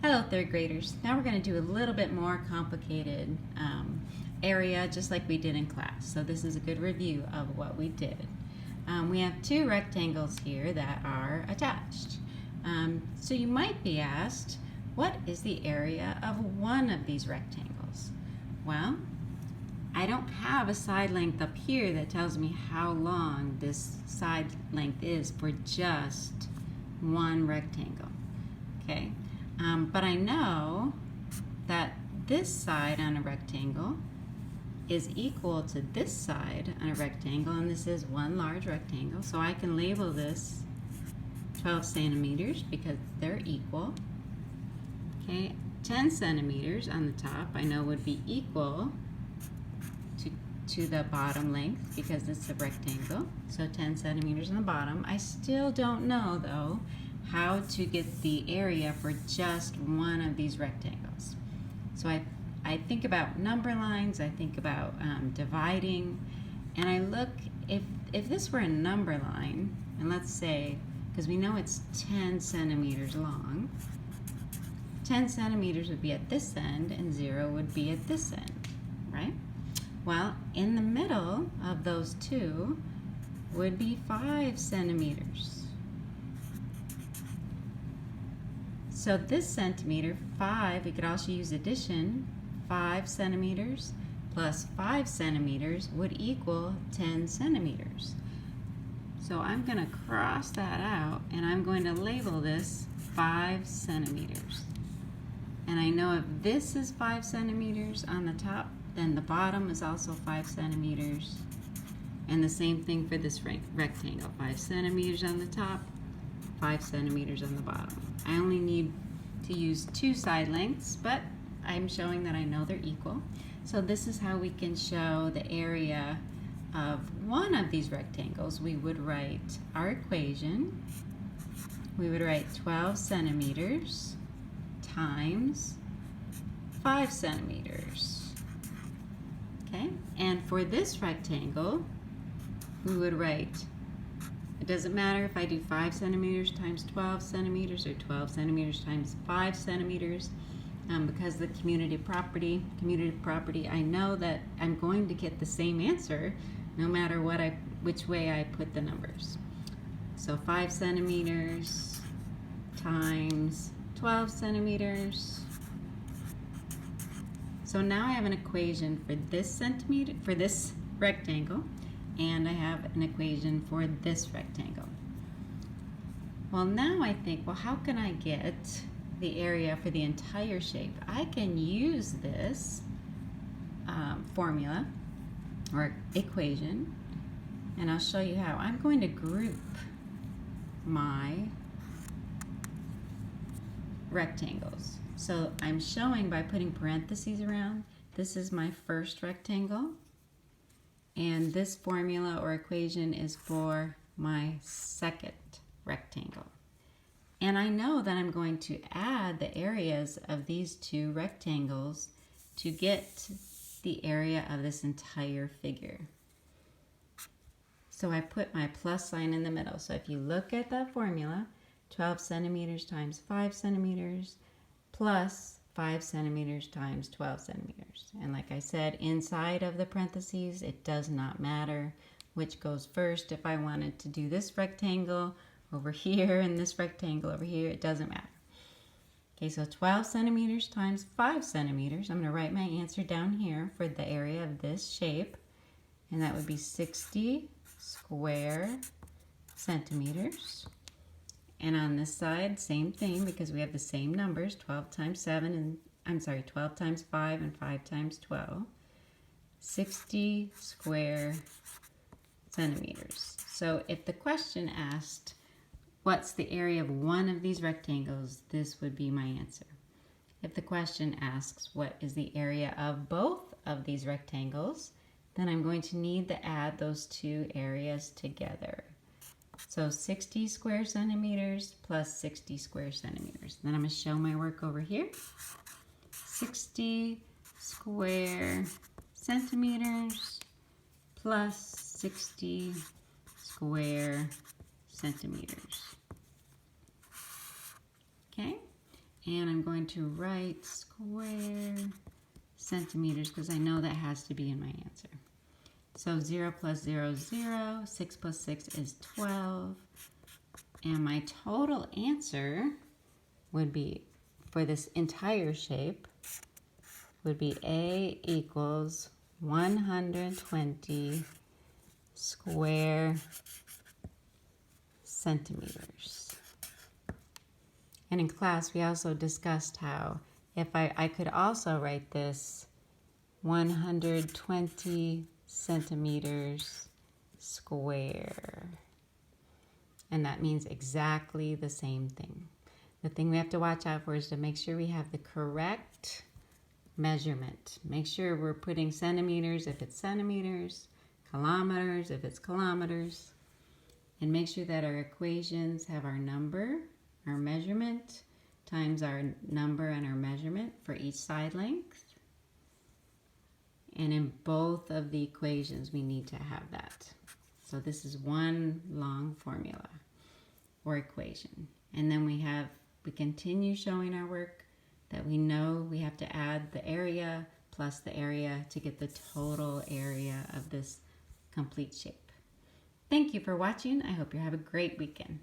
Hello, third graders. Now we're going to do a little bit more complicated area, just like we did in class. So this is a good review of what we did. We have two rectangles here that are attached. So you might be asked, what is the area of one of these rectangles? Well, I don't have a side length up here that tells me how long this side length is for just one rectangle. Okay. But I know that this side on a rectangle is equal to this side on a rectangle, and this is one large rectangle, so I can label this 12 centimeters because they're equal. Okay, 10 centimeters on the top I know would be equal to the bottom length because it's a rectangle, so 10 centimeters on the bottom. I still don't know though how to get the area for just one of these rectangles. So I think about number lines, I think about dividing, and I look, if this were a number line, and let's say, because we know it's 10 centimeters long, 10 centimeters would be at this end and 0 would be at this end, right? Well, in the middle of those two would be 5 centimeters. So this centimeter, 5, we could also use addition. 5 centimeters plus 5 centimeters would equal 10 centimeters. So I'm going to cross that out and I'm going to label this 5 centimeters. And I know if this is 5 centimeters on the top, then the bottom is also 5 centimeters. And the same thing for this rectangle, 5 centimeters on the top, 5 centimeters on the bottom. I only need to use two side lengths, but I'm showing that I know they're equal. So this is how we can show the area of one of these rectangles. We would write our equation. We would write 12 centimeters times 5 centimeters. Okay, and for this rectangle, we would write, it doesn't matter if I do 5 centimeters times 12 centimeters or 12 centimeters times 5 centimeters. Because the community property, I know that I'm going to get the same answer no matter which way I put the numbers. So 5 centimeters times 12 centimeters. So now I have an equation for this rectangle, and I have an equation for this rectangle. Well, now I think, well, how can I get the area for the entire shape? I can use this formula or equation, and I'll show you how. I'm going to group my rectangles. So I'm showing by putting parentheses around, this is my first rectangle, and this formula or equation is for my second rectangle. And I know that I'm going to add the areas of these two rectangles to get the area of this entire figure. So I put my plus sign in the middle. So if you look at that formula, 12 centimeters times 5 centimeters plus 5 centimeters times 12 centimeters. And like I said, inside of the parentheses, it does not matter which goes first. If I wanted to do this rectangle over here and this rectangle over here, it doesn't matter. Okay, so 12 centimeters times 5 centimeters. I'm going to write my answer down here for the area of this shape, and that would be 60 square centimeters. And on this side, same thing, because we have the same numbers, 12 times 7, and 12 times 5 and 5 times 12. 60 square centimeters. So if the question asked, what's the area of one of these rectangles, this would be my answer. If the question asks, what is the area of both of these rectangles, then I'm going to need to add those two areas together. So 60 square centimeters plus 60 square centimeters. Then I'm going to show my work over here. 60 square centimeters plus 60 square centimeters. Okay, And I'm going to write square centimeters because I know that has to be in my answer. So 0 plus 0 is 0, 6 plus 6 is 12. And my total answer would be, for this entire shape, would be A equals 120 square centimeters. And in class, we also discussed how if I could also write this 120 centimeters square. And that means exactly the same thing. The thing we have to watch out for is to make sure we have the correct measurement. Make sure we're putting centimeters if it's centimeters, kilometers if it's kilometers, and make sure that our equations have our number, our measurement, times our number and our measurement for each side length. And in both of the equations, we need to have that. So this is one long formula or equation. And then we continue showing our work that we know we have to add the area plus the area to get the total area of this complete shape. Thank you for watching. I hope you have a great weekend.